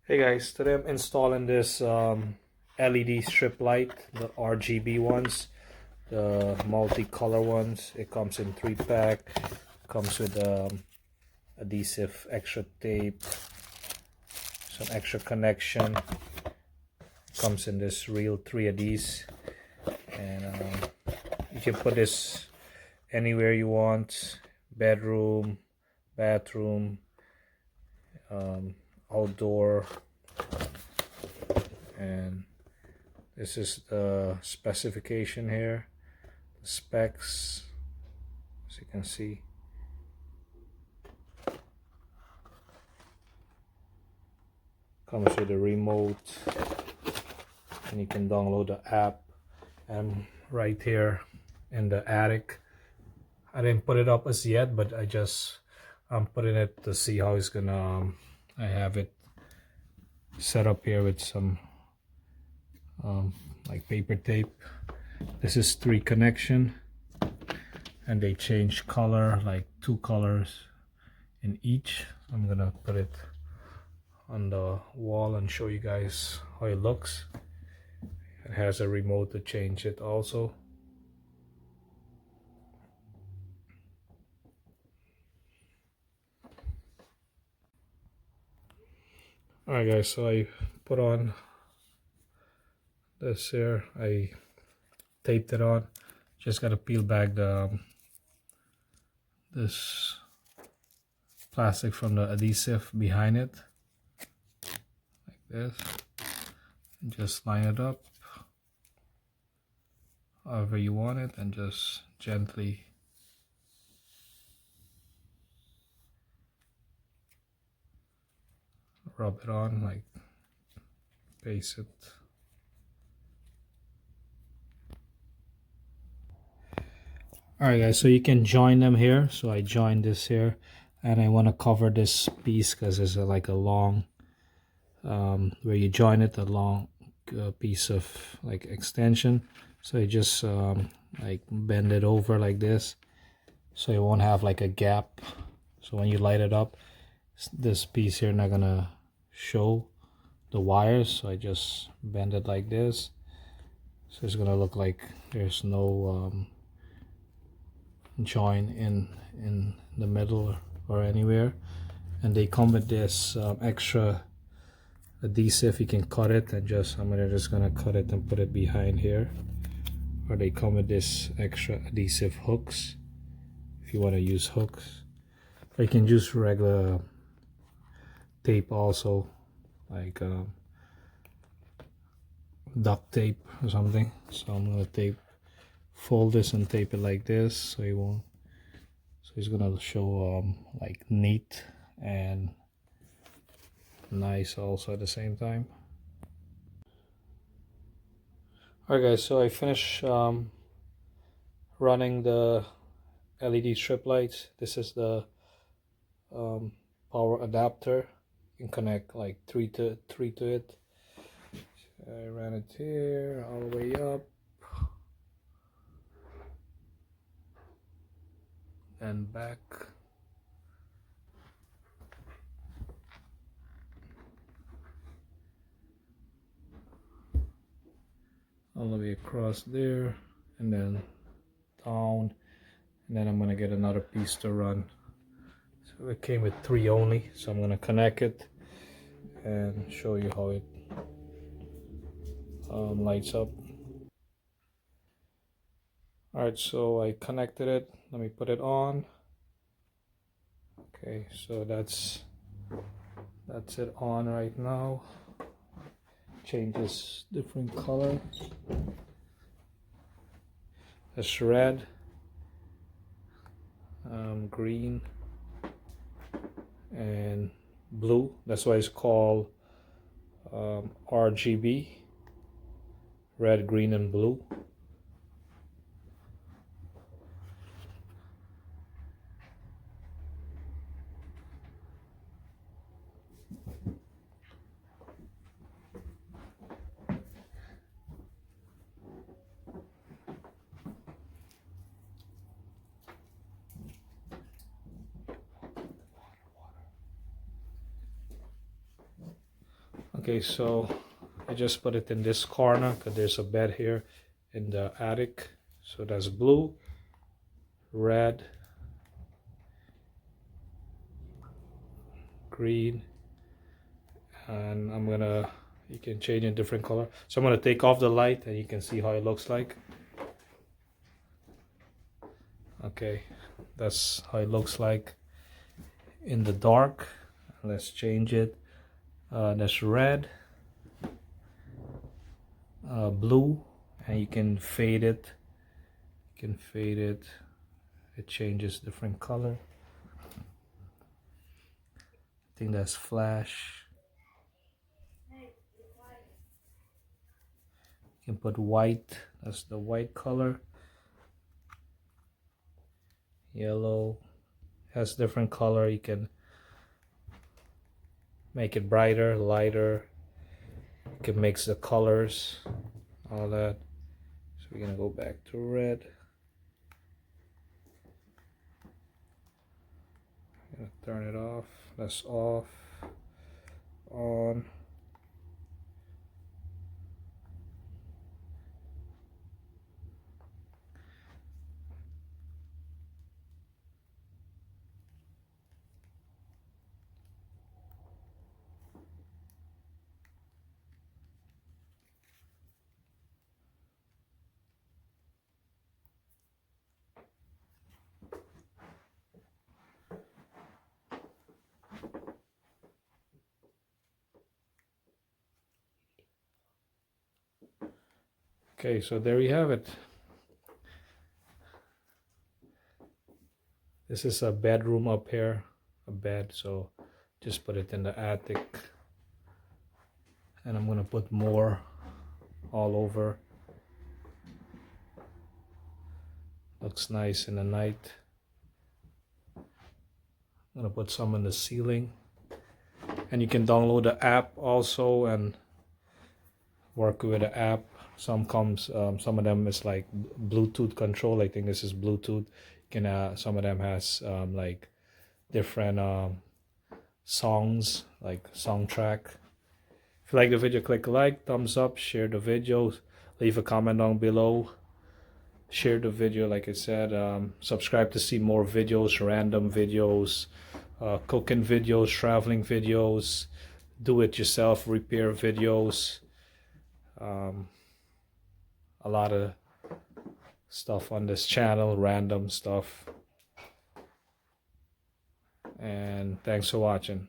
Hey guys, today I'm installing this LED strip light, the RGB ones, the multicolor ones. It comes in 3-pack, comes with adhesive, extra tape, some extra connection. Comes in this real 3 of these, and you can put this anywhere you want: bedroom, bathroom, outdoor. And this is the specification here, the specs, as you can see. Comes with a remote, and you can download the app. I'm right here in the attic. I didn't put it up as yet, but I'm putting it to see how it's gonna. I have it set up here with some like paper tape. This is 3 connection, and they change color, like 2 colors in each. I'm gonna put it on the wall and show you guys how it looks. It has a remote to change it also. Alright guys, so I put on this here. I taped it on. Just gotta peel back the this plastic from the adhesive behind it, like this, and just line it up however you want it, and just gently rub it on, like paste it. Alright guys, so you can join them here. So I joined this here, and I want to cover this piece because it's like a long where you join it, a long piece of like extension. So you just like bend it over like this, so it won't have like a gap. So when you light it up, this piece here not gonna show the wires. So I just bend it like this, so it's gonna look like there's no join in the middle or anywhere. And they come with this extra adhesive. You can cut it and just I'm just gonna cut it and put it behind here. Or they come with this extra adhesive hooks if you want to use hooks, or you can use regular tape also, like duct tape or something. So I'm gonna fold this and tape it like this, so it won't, so it's gonna show like neat and nice also at the same time. Alright guys, so I finished running the LED strip lights. This is the power adapter. You can connect like three to it. So I ran it here all the way up and back. All the way across there, and then down, and then I'm gonna get another piece to run. So it came with 3 only, so I'm gonna connect it and show you how it lights up. Alright, so I connected it. Let me put it on. Okay, so that's it on right now. Changes different color. That's red, green, and blue. That's why it's called RGB, red, green, and blue. Okay, so I just put it in this corner because there's a bed here in the attic. So that's blue, red, green, and you can change in different color. So I'm gonna take off the light and you can see how it looks like. Okay, that's how it looks like in the dark. Let's change it. That's red, blue, and you can fade it. It changes different color. I think that's flash. You can put white, that's the white color. Yellow has different color. You can make it brighter, lighter. You can mix the colors, all that. So we're gonna go back to red. I'm gonna turn it off. That's off. On. Okay, so there you have it. This is a bedroom up here, a bed, so just put it in the attic. And I'm gonna put more all over. Looks nice in the night. I'm gonna put some in the ceiling. And you can download the app also and work with the app. Some of them is like Bluetooth control. I think this is Bluetooth. Some of them has like different songs, like song track. If you like the video, click like, thumbs up, share the video, leave a comment down below, share the video. Like I said, subscribe to see more videos, random videos, cooking videos, traveling videos, do it yourself repair videos. A lot of stuff on this channel, random stuff. And thanks for watching.